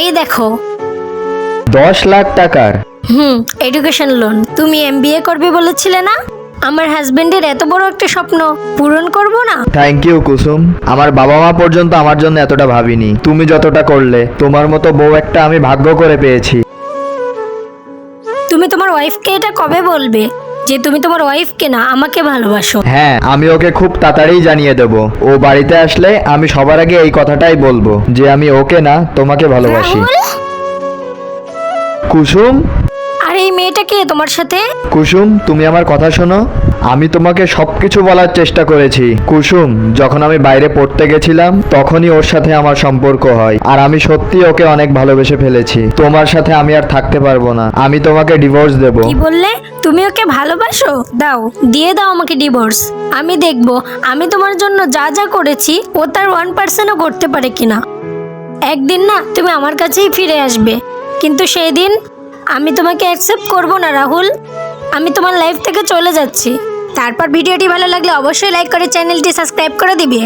এই দেখো। 10 লাখ টাকার? Education loan. তুমি এমবিএ করবে বলেছিলে না? আমার হাজবেন্ডের এত বড় একটা স্বপ্ন পূরণ করব না? থ্যাংক ইউ কুসুম। আমার বাবা মা পর্যন্ত আমার জন্য এতটা ভাবিনি, তুমি যতটা করলে। তোমার মতো বউ একটা আমি ভাগ্য করে পেয়েছি। তুমি তোমার ওয়াইফকে এটা কবে বলবে যে তুমি তোমার ওয়াইফকে না আমাকে ভালোবাসো? হ্যাঁ, আমি ওকে খুব তাড়াতাড়ি জানিয়ে দেব। ও বাড়িতে আসলে আমি সবার আগে এই কথাটাই বলবো যে আমি ওকে না তোমাকে ভালোবাসি। রাহুল, কুসুম, আর এই মেয়েটা কে তোমার সাথে? কুসুম তুমি আমার কথা শোনো। আমি তোমাকে সবকিছু বলার চেষ্টা করেছি কুসুম। যখন আমি বাইরে পড়তে গেছিলাম তখনই ওর সাথে আমার সম্পর্ক হয়, আর আমি সত্যি ওকে অনেক ভালোবেসে ফেলেছি। তোমার সাথে আমি আর থাকতে পারবো না, আমি তোমাকে ডিভোর্স দেব। কি বললে? তুমি ওকে ভালোবাসো? দাও, দিয়ে দাও আমাকে ডিভোর্স। আমি দেখব আমি তোমার জন্য যা যা করেছি ও তার 1%ও করতে পারে কিনা। একদিন না তুমি আমার কাছেই ফিরে আসবে, কিন্তু সেই দিন আমি তোমাকে অ্যাকসেপ্ট করব না রাহুল। আমি তোমার লাইফ থেকে চলে যাচ্ছি। তারপর ভিডিওটি ভালো লাগলে অবশ্যই লাইক করে চ্যানেলটি সাবস্ক্রাইব করে দিবে।